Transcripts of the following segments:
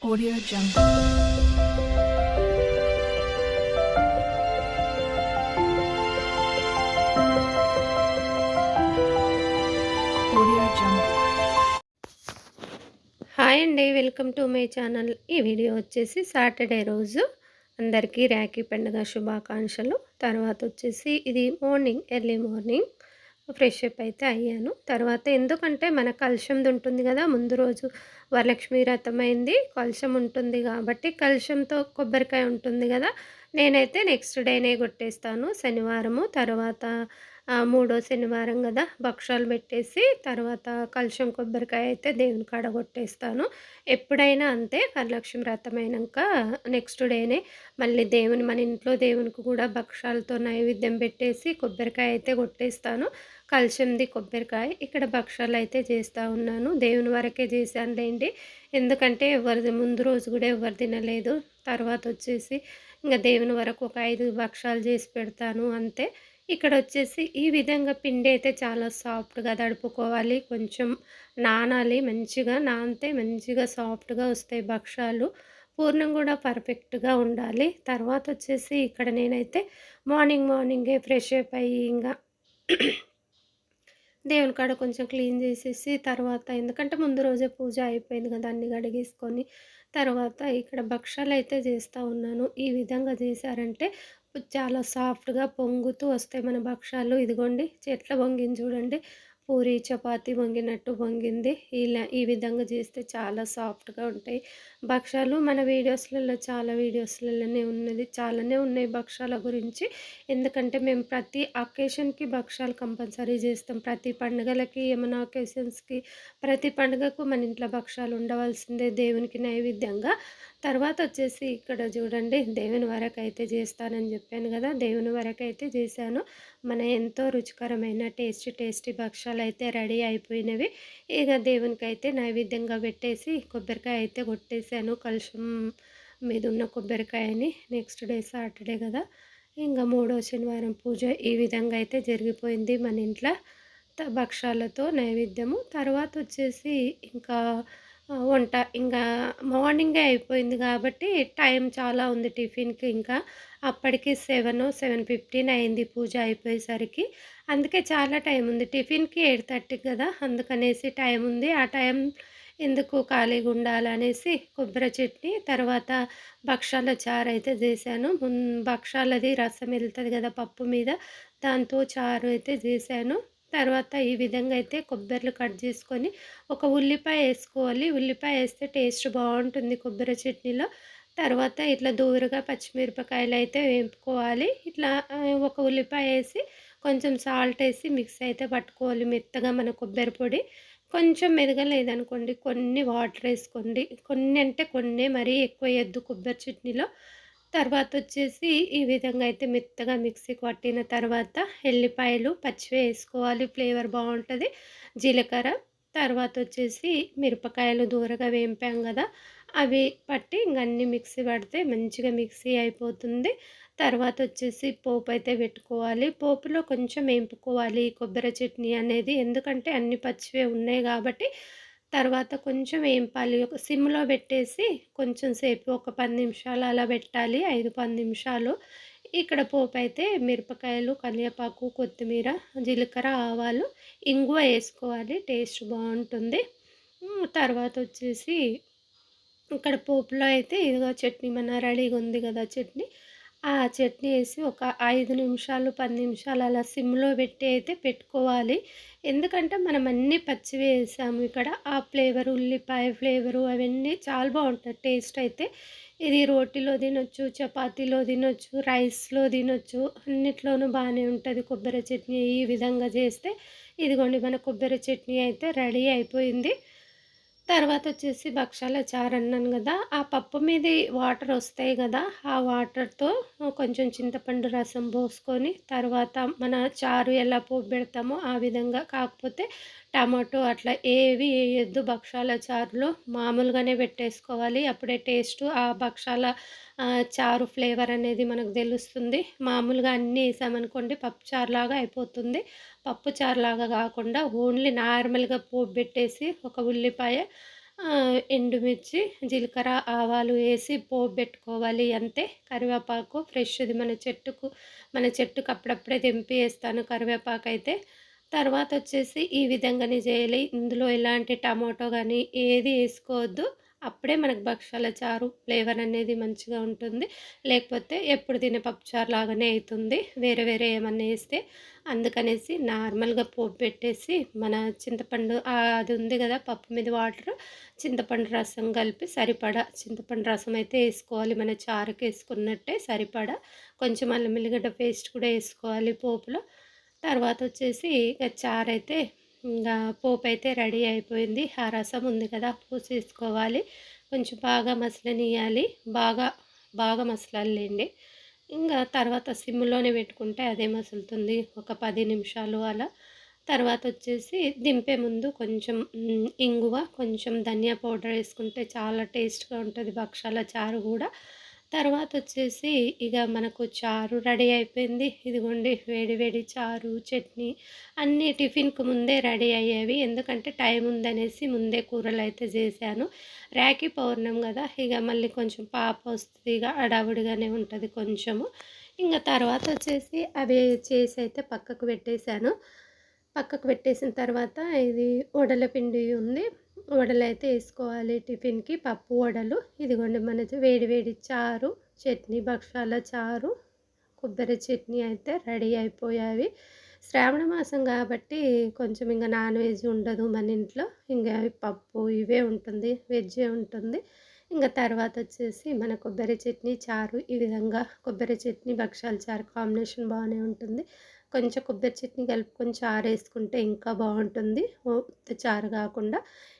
Audio Jungle. Audio Jungle. Hi అండి, welcome to my channel. ఈ video వచ్చేసి Saturday రోజు అందరికీ రాఖీ పండుగ శుభాకాంక్షలు. తర్వాత వచ్చేసి ఇది ఎర్లీ మార్నింగ్ ఫ్రెష్ అప్ అయితే అయ్యాను. తర్వాత ఎందుకంటే మన కలశంది ఉంటుంది కదా, ముందు రోజు వరలక్ష్మి వ్రతం అయింది, కలశం ఉంటుంది కాబట్టి కలశంతో కొబ్బరికాయ ఉంటుంది కదా, నేనైతే నెక్స్ట్ డేనే కొట్టేస్తాను శనివారము. తర్వాత మూడో శనివారం కదా భక్షాలు పెట్టేసి తర్వాత కలశం కొబ్బరికాయ అయితే దేవుని కాడ కొట్టేస్తాను. ఎప్పుడైనా అంతే, వరలక్ష్మి వ్రతం అయినాక నెక్స్ట్ డేనే మళ్ళీ మన ఇంట్లో దేవునికి కూడా భక్షాలతో నైవేద్యం పెట్టేసి కొబ్బరికాయ అయితే కొట్టేస్తాను. కలశంది కొబ్బరికాయ, ఇక్కడ భక్షాలు అయితే చేస్తూ ఉన్నాను. దేవుని వరకే చేశానులేండి, ఎందుకంటే ఎవరిది ముందు రోజు కూడా ఎవరు తినలేదు. తర్వాత వచ్చేసి ఇంకా దేవుని వరకు ఒక 5 భక్షాలు చేసి పెడతాను అంతే. ఇక్కడ వచ్చేసి ఈ విధంగా పిండి అయితే చాలా సాఫ్ట్గా తడుపుకోవాలి, కొంచెం నానాలి, మంచిగా నానితే మంచిగా సాఫ్ట్గా వస్తాయి భక్షాలు. పూర్ణం కూడా పర్ఫెక్ట్గా ఉండాలి. తర్వాత వచ్చేసి ఇక్కడ నేనైతే మార్నింగే ఫ్రెష్ అప్ అయ్యి ఇంకా దేవుని కాడ కొంచెం క్లీన్ చేసేసి తర్వాత, ఎందుకంటే ముందు రోజే పూజ అయిపోయింది కదా, అన్నీ కడిగేసుకొని తర్వాత ఇక్కడ భక్షాలు అయితే చేస్తూ ఉన్నాను. ఈ విధంగా చేశారంటే చాలా సాఫ్ట్గా పొంగుతూ వస్తాయి మన భక్షాలు. ఇదిగోండి ఎట్లా పొంగింది చూడండి, పూరి చపాతీ పొంగినట్టు పొంగింది. ఈ విధంగా చేస్తే చాలా సాఫ్ట్గా ఉంటాయి భక్షాలు. మన చాలా వీడియోస్లలోనే చాలానే ఉన్నాయి భక్షాల గురించి. ఎందుకంటే మేము ప్రతి అకేషన్కి భక్షాలు కంపల్సరీ చేస్తాం. ప్రతి పండుగలకి, ఏమైనా అకేషన్స్కి, ప్రతి పండుగకు మన ఇంట్లో భక్షాలు ఉండవలసిందే దేవునికి నైవేద్యంగా. తర్వాత వచ్చేసి ఇక్కడ చూడండి, దేవుని వరకు అయితే చేస్తానని చెప్పాను కదా, దేవుని వరకు అయితే చేశాను. మన ఎంతో రుచికరమైన టేస్టీ భక్షాలు అయితే రెడీ అయిపోయినవి. ఇక దేవునికి అయితే నైవేద్యంగా పెట్టేసి కొబ్బరికాయ అయితే కొట్టేశాను, కలుషం మీద ఉన్న కొబ్బరికాయని. నెక్స్ట్ డే సాటర్డే కదా, ఇంకా మూడో శనివారం పూజ ఈ విధంగా అయితే జరిగిపోయింది మన ఇంట్లో భక్షాలతో నైవేద్యము. తర్వాత వచ్చేసి ఇంకా వంట ఇంకా మార్నింగే అయిపోయింది కాబట్టి టైం చాలా ఉంది టిఫిన్కి. ఇంకా అప్పటికి 7:15 అయింది పూజ అయిపోయేసరికి. అందుకే చాలా టైం ఉంది. టిఫిన్కి 8:30 కదా, అందుకనేసి టైం ఉంది. ఆ టైం ఎందుకు ఖాళీగా ఉండాలనేసి కొబ్బరి చట్నీ, తర్వాత భక్షాల చారు అయితే చేశాను. భక్షాలది రసం వెళ్తుంది కదా పప్పు మీద, దాంతో చారు అయితే చేశాను. తర్వాత ఈ విధంగా అయితే కొబ్బరిలు కట్ చేసుకొని ఒక ఉల్లిపాయ వేసుకోవాలి. ఉల్లిపాయ వేస్తే టేస్ట్ బాగుంటుంది కొబ్బరి చట్నీలో. తర్వాత ఇట్లా దూరగా పచ్చిమిరపకాయలు అయితే వేపుకోవాలి. ఇట్లా ఒక ఉల్లిపాయ వేసి కొంచెం సాల్ట్ వేసి మిక్స్ అయితే పట్టుకోవాలి మెత్తగా మన కొబ్బరి పొడి. కొంచెం మెదగలేదనుకోండి కొన్ని వాటర్ వేసుకోండి, కొన్ని అంటే కొన్ని, మరీ ఎక్కువ వేయద్దు కొబ్బరి చట్నీలో. తర్వాత వచ్చేసి ఈ విధంగా అయితే మెత్తగా మిక్సీకి పట్టిన తర్వాత ఎల్లిపాయలు పచ్చివే వేసుకోవాలి, ఫ్లేవర్ బాగుంటుంది. జీలకర్ర, తర్వాత వచ్చేసి మిరపకాయలు దూరగా వేంపాం కదా, అవి పట్టి ఇంక అన్నీ మిక్సీ పడితే మంచిగా మిక్సీ అయిపోతుంది. తర్వాత వచ్చేసి పోపు అయితే పెట్టుకోవాలి. పోపులో కొంచెం వేంపుకోవాలి కొబ్బరి చట్నీ అనేది, ఎందుకంటే అన్ని పచ్చివే ఉన్నాయి కాబట్టి. తర్వాత కొంచెం వేంపాలి, ఒక సిమ్లో పెట్టేసి కొంచెం సేపు ఒక 10 నిమిషాలు అలా పెట్టాలి, 5-10 నిమిషాలు. ఇక్కడ పోపు అయితే మిరపకాయలు, కరివేపాకు, కొత్తిమీర, జీలకర్ర, ఆవాలు, ఇంగువ వేసుకోవాలి, టేస్ట్ బాగుంటుంది. తర్వాత వచ్చేసి ఇక్కడ పోపులో అయితే ఇదిగో చట్నీ మన రెడీగా ఉంది కదా చట్నీ, ఆ చట్నీ వేసి ఒక 5 నిమిషాలు 10 నిమిషాలు అలా సిమ్లో పెట్టి అయితే పెట్టుకోవాలి. ఎందుకంటే మనం అన్నీ పచ్చివే వేసాము ఇక్కడ, ఆ ఫ్లేవర్, ఉల్లిపాయ ఫ్లేవరు అవన్నీ చాలా బాగుంటుంది టేస్ట్ అయితే. ఇది రోటీలో తినొచ్చు, చపాతీలో తినొచ్చు, రైస్లో తినొచ్చు, అన్నిట్లోనూ బాగానే ఉంటుంది కొబ్బరి చట్నీ ఈ విధంగా చేస్తే. ఇదిగోండి మన కొబ్బరి చట్నీ అయితే రెడీ అయిపోయింది. తర్వాత వచ్చేసి భక్షాల చారు అన్నాను కదా, ఆ పప్పు మీది వాటర్ వస్తాయి కదా, ఆ వాటర్తో కొంచెం చింతపండు రసం పోసుకొని తర్వాత మన చారు ఎలా పోపు పెడతామో ఆ విధంగా, కాకపోతే టమాటో అట్లా ఏవి వేయొద్దు భక్షాల చారులో, మామూలుగానే పెట్టేసుకోవాలి, అప్పుడే టేస్ట్ ఆ భక్షాల చారు ఫ్లేవర్ అనేది మనకు తెలుస్తుంది. మామూలుగా అన్నీ వేసామనుకోండి పప్పు చారులాగా అయిపోతుంది. పప్పు చారులాగా కాకుండా ఓన్లీ నార్మల్గా పోపు పెట్టేసి ఒక ఉల్లిపాయ, ఎండుమిర్చి, జీలకర్ర, ఆవాలు వేసి పోపు పెట్టుకోవాలి అంతే. కరివేపాకు ఫ్రెష్‌ది మన చెట్టుకు అప్పుడప్పుడే తెంపి ఏస్తాను కరివేపాకైతే. తర్వాతొచ్చేసి ఈ విధంగానే జేయాలి. ఇందులో ఎలాంటి టమాటో గానీ ఏది ఏసుకోవద్దు. అప్పుడే మనకు భక్షాల చారు ఫ్లేవర్ అనేది మంచిగా ఉంటుంది. లేకపోతే ఎప్పుడు తినే పప్పుచారు లాగానే అయితుంది. వేరే వేరే ఏమన్నా ఏస్తే. అందుకనేసి నార్మల్‌గా పోపు పెట్టేసి మన చింతపండు అది ఉంది గదా! పప్పు మీద వాటరు, చింతపండు రసం కలిపి సరిపడా చింతపండు రసం అయితే ఏసుకోవాలి. మన చారుకేసుకున్నట్టే సరిపడా. కొంచెం అల్లం ఎల్లిగడ్డ పేస్ట్ కూడా ఏసుకోవాలి పోపులో. తర్వాతొచ్చేసి ఇక చారైతే ఇంగా పోపైతే రెడీ అయిపోయింది. ఆ రసం ఉంది కదా! పోసేసుకోవాలి. కొంచెం బాగా మసలనియ్యాలి. బాగా, బాగా మసలాలిలెండి. ఇంగా తర్వాత సిమ్‌లోనే పెట్టుకుంటే అదే మసులుతుంది. ఒక 10 నిమిషాలు అలా. తర్వాతొచ్చేసి దింపే ముందు కొంచెం ఇంగువ, కొంచెం ధనియా పౌడర్ ఏసుకుంటే చాలా టేస్ట్‌గా ఉంటది భక్షాల చారు గూడా. తర్వాతొచ్చేసి ఇగ మనకు చారు రెడీ అయిపోయింది. ఇదిగోండి వేడి వేడి చారు, చట్నీ అన్నీ టిఫిన్‌కి ముందే రెడీ అయ్యేవి. ఎందుకంటే టైం ఉందనేసి ముందే కూరలైతే జేశాను. రాఖీ పౌర్ణమి గదా! ఇగ మళ్ళీ కొంచెం పాప వస్తది ఇగ హడావుడిగానే ఉంటది కొంచెము. ఇంగ తర్వాతొచ్చేసి అవి చేసైతే పక్కకు పెట్టేశాను. పక్కకు పెట్టేసిన తర్వాత ఇది వడల పిండి ఉంది. వడలైతే ఏసుకోవాలి టిఫిన్‌కి పప్పు వడలు. ఇదిగోండి మనది వేడి వేడి చారు, చట్నీ, భక్షాల చారు, కొబ్బరి చట్నీ అయితే రెడీ అయిపోయావి. శ్రావణ మాసం గాబట్టి కొంచెం ఇంగ నాన్ వెజ్ ఉండదు మన ఇంట్లో. ఇంగ పప్పు ఇవే ఉంటుంది. వెజ్జే ఉంటుంది. ఇంగ తర్వాతొచ్చేసి మన కొబ్బరి చట్నీ, చారు ఈ విధంగా కొబ్బరి చట్నీ, భక్షాల చారు కాంబినేషన్ బానే ఉంటుంది. కొంచెం కొబ్బరి చట్నీ కలుపుకొని చారేసుకుంటే ఇంకా బావుంటుంది. ఉత్త చారు గాకుండా.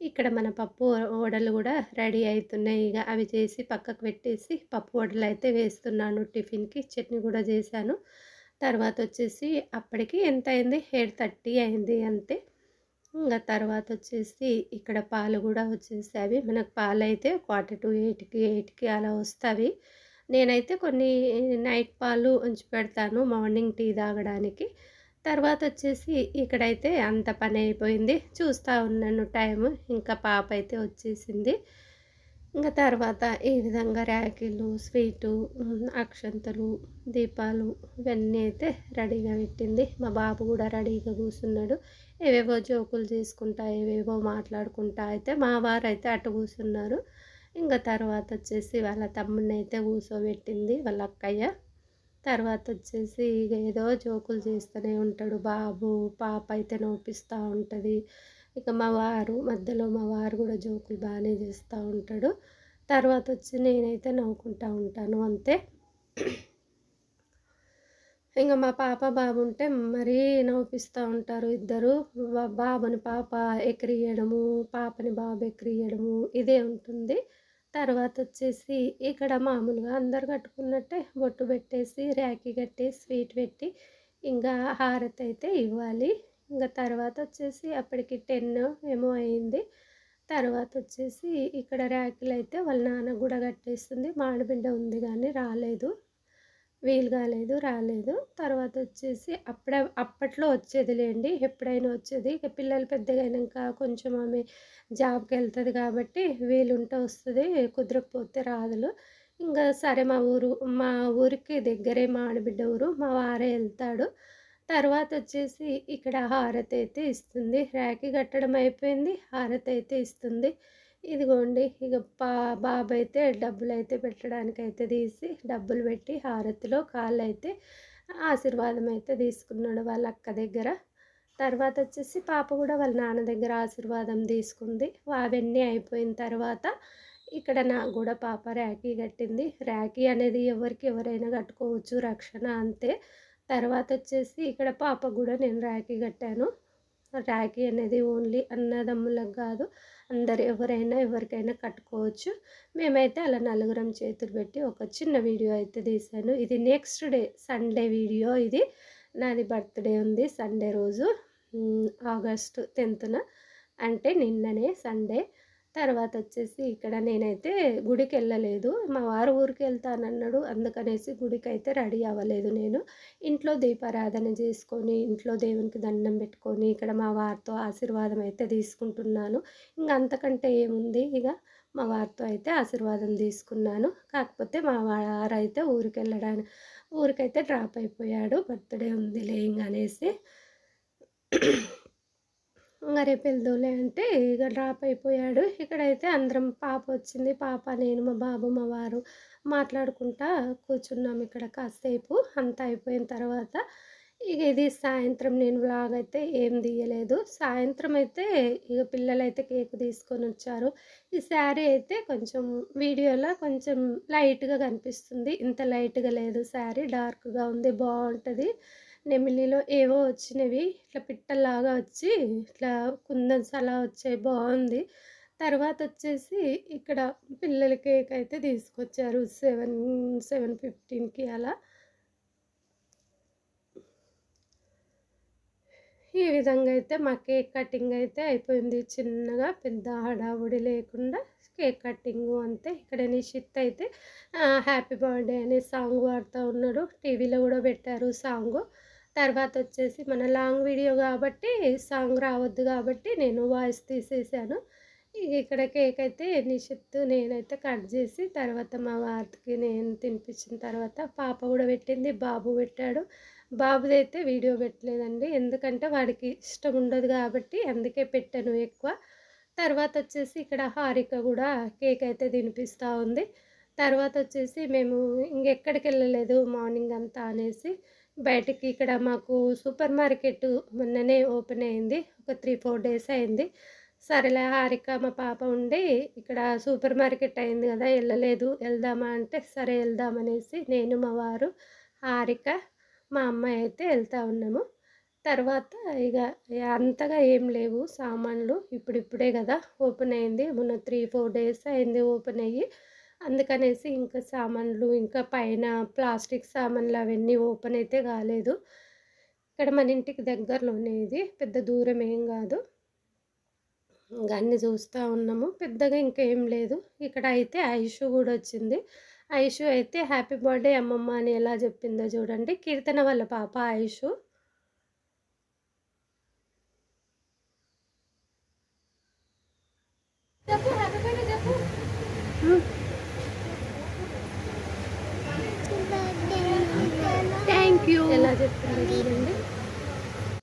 ఇక్కడ మన పప్పు వడలు గూడా రెడీ అయితున్నాయి. ఇగ అవి చేసి పక్కకు పెట్టేసి పప్పు వడలైతే వేస్తున్నాను టిఫిన్‌కి. చట్నీ గూడా జేశాను. తర్వాతొచ్చేసి అప్పటికి ఎంతయింది 7:30 అయింది అంతే. ఇంగ తర్వాతొచ్చేసి ఇక్కడ పాలు గూడా వచ్చేసావి. మనకు పాలైతే 7:45కి, 8కి అలా వస్తావి. నేనైతే కొన్ని నైట్ పాలు ఉంచి పెడతాను మార్నింగ్ టీ తాగడానికి. తర్వాతొచ్చేసి ఇక్కడైతే అంత పనయిపోయింది. చూస్తా ఉన్నాను టైము. ఇంకా పాపైతే వచ్చేసింది. ఇంక తర్వాత ఈ విధంగా ర్యాకిలు, స్వీటు, అక్షంతలు, దీపాలు ఇవన్నీ అయితే రెడీగా పెట్టింది. మా బాబు గూడా రెడీగా కూసున్నాడు. ఏవేవో జోకులు చేసుకుంటా, ఏవేవో మాట్లాడుకుంటా అయితే మా వారైతే అటు కూసున్నారు. ఇంక తర్వాతొచ్చేసి వాళ్ళ తమ్ముడినైతే కూసోబెట్టింది వాళ్ళ అక్కయ్య. తర్వాతొచ్చేసి ఇగ ఏదో జోకులు చేస్తూనే ఉంటాడు బాబు. పాప అయితే నవ్విపిస్తా ఉంటది. ఇక మధ్యలో మా వారు గూడా జోకులు బానే చేస్తా ఉంటాడు. తర్వాతొచ్చి నేనైతే నవ్వుకుంటా ఉంటాను అంతే. ఇంగ మా పాప, బాబు ఉంటే మరీ నవ్విపిస్తా ఉంటారు ఇద్దరు. బాబుని పాప ఎక్కిరియడము, పాపని బాబు ఎక్కిరియడము ఇదే ఉంటుంది. తర్వాతొచ్చేసి ఇక్కడ మామూలుగా అందరు కట్టుకున్నట్టే బొట్టు పెట్టేసి, రాఖీ కట్టి, స్వీట్ పెట్టి, ఇంగా హారతయితే ఇవ్వాలి. ఇంగ తర్వాతొచ్చేసి అప్పటికి 10 ఏమో అయింది. తర్వాతొచ్చేసి ఇక్కడ రాఖీలయితే వాళ్ళ నాన్నకి గూడా కట్టేస్తుంది. మా ఆడబిడ్డ ఉంది గానీ రాలేదు. వీలు కాలేదు, రాలేదు. తర్వాతొచ్చేసి అప్పట్లో వచ్చేదిలెండి. ఎప్పుడైనా వచ్చేది. ఇక పిల్లలు పెద్దగయినంక కొంచెం ఆమె జాబ్‌కెళ్తది కాబట్టి వీలుంటే వస్తది. కుదరకపోతే రాదులు. ఇంగ సరే మా ఊరికి దగ్గరే మా ఆడబిడ్డ ఊరు. మా వారే ఎళ్తాడు. తర్వాతొచ్చేసి ఇక్కడ హారతయితే ఇస్తుంది. రాఖీ కట్టడం అయిపోయింది. హారతయితే ఇస్తుంది. ఇదిగోండి ఇగ బాబైతే డబ్బులైతే పెట్టడానికైతే తీసి డబ్బులు పెట్టి హారతిలో కాళ్ళైతే ఆశీర్వాదం అయితే తీసుకున్నాడు వాళ్ళ అక్క దగ్గర. తర్వాతొచ్చేసి పాప గూడా వాళ్ళ నాన్న దగ్గర ఆశీర్వాదం తీసుకుంది. అవన్నీ అయిపోయిన తర్వాత ఇక్కడ నాకు గూడా పాప రాఖీ కట్టింది. రాఖీ అనేది ఎవరైనా కట్టుకోవచ్చు రక్షణ అంతే. తర్వాతొచ్చేసి ఇక్కడ పాపకు గూడా నేను రాఖీ కట్టాను. రాఖీ అనేది ఓన్లీ అన్నదమ్ములకు గాదు. ఎవరైనా ఎవరికైనా కట్టుకోవచ్చు. మేమైతే అలా నలుగురం చేతులు పెట్టి ఒక చిన్న వీడియో అయితే తీశాను. ఇది నెక్స్ట్ డే సండే వీడియో ఇది. నాది బర్త్‌డే ఉంది సండే రోజు. ఆగస్టు 10న అంటే నిన్ననే సండే. తర్వాత వచ్చేసి ఇక్కడ నేనైతే గుడికెళ్ళలేదు. మా వారు ఊరికెళ్తానన్నాడు. అందుకనేసి గుడికైతే రెడీ అవ్వలేదు నేను. ఇంట్లో దీపారాధన చేసుకొని, ఇంట్లో దేవునికి దండం పెట్టుకొని, ఇక్కడ మా వారితో ఆశీర్వాదం అయితే తీసుకుంటున్నాను. ఇంక అంతకంటే ఏముంది ఇగ మా వారితో అయితే ఆశీర్వాదం తీసుకున్నాను. కాకపోతే మా వారైతే ఊరికైతే డ్రాప్ అయిపోయాడు. బర్త్‌డే ఉందిలే ఇంగ అనేసి. ఇంగ రేపు వెళ్దువులే అంటే ఇగ డ్రాప్ అయిపోయాడు. ఇక్కడైతే అందరం పాప వచ్చింది. పాప, నేను, మా బాబు, మా వారు మాట్లాడుకుంటా కూర్చున్నాం ఇక్కడ కాసేపు. అంతా అయిపోయిన తర్వాత ఇగ ఇది సాయంత్రం నేను వ్లాగ్ అయితే ఏం తీయలేదు. సాయంత్రం అయితే ఇగ పిల్లలైతే కేక్ తీసుకొనొచ్చారు. ఈ శారీ అయితే కొంచెం వీడియోలో కొంచెం లైట్‌గా కనిపిస్తుంది. ఇంత లైట్‌గా లేదు శారీ, డార్క్‌గా ఉంది. బావుంటది. నెమిలిలో ఏవో వచ్చినవి ఇట్లా పిట్టల్లాగా వచ్చి ఇట్లా కుందన్స్ అలా వచ్చాయి, బాగుంది. తర్వాత వచ్చేసి ఇక్కడ పిల్లల కేక్ అయితే తీసుకొచ్చారు 7:15కి అలా. ఈ విధంగా అయితే మా కేక్ కటింగ్ అయితే అయిపోయింది. చిన్నగా, పెద్ద హడావుడి లేకుండా కేక్ కటింగు అంతే. ఇక్కడ నిషిత్ అయితే హ్యాపీ బర్త్డే అని సాంగ్ పాడుతూ ఉన్నాడు. టీవీలో కూడా పెట్టారు సాంగు. తర్వాత వచ్చేసి మన లాంగ్ వీడియో కాబట్టి సాంగ్ రావద్దు కాబట్టి నేను వాయిస్ తీసేసాను. ఇక ఇక్కడ కేక్ అయితే నిషిత్ నేనైతే కట్ చేసి తర్వాత మా వారికి నేను తినిపించిన తర్వాత పాప కూడా పెట్టింది, బాబు పెట్టాడు. బాబుదైతే వీడియో పెట్టలేదండి, ఎందుకంటే వాడికి ఇష్టం ఉండదు కాబట్టి అందుకే పెట్టాను ఎక్కువ. తర్వాత వచ్చేసి ఇక్కడ హారిక కూడా కేక్ అయితే తినిపిస్తూ ఉంది. తర్వాత వచ్చేసి మేము ఇంకెక్కడికి వెళ్ళలేదు మార్నింగ్ అంతా అనేసి బయటికి ఇక్కడ మాకు సూపర్ మార్కెట్ మొన్ననే ఓపెన్ అయింది. ఒక 3-4 డేస్ అయింది. సరేలే హారిక మా పాప ఉండి ఇక్కడ సూపర్ మార్కెట్ అయింది కదా వెళ్ళలేదు, వెళ్దామా అంటే సరే వెళ్దామనేసి నేను, మా వారు, హారిక, మా అమ్మాయి అయితే వెళ్తూ ఉన్నాము. తర్వాత ఇక అంతగా ఏం లేవు సామాన్లు. ఇప్పుడిప్పుడే కదా ఓపెన్ అయింది. మొన్న 3-4 డేస్ అయింది ఓపెన్ అయ్యి. అందుకనేసి ఇంకా సామాన్లు, ఇంకా పైన ప్లాస్టిక్ సామాన్లు అవన్నీ ఓపెన్ అయితే కాలేదు. ఇక్కడ మన ఇంటికి దగ్గరలోనే, ఇది పెద్ద దూరం ఏం కాదు. ఇంక అన్నీ చూస్తూ ఉన్నాము. పెద్దగా ఇంకేం లేదు. ఇక్కడ అయితే ఐషు కూడా వచ్చింది. ఐషు అయితే హ్యాపీ బర్త్డే అమ్మమ్మ అని ఎలా చెప్పిందో చూడండి. కీర్తన వాళ్ళ పాప ఐషు. థ్యాంక్ యూ ఎలా చెప్పిందో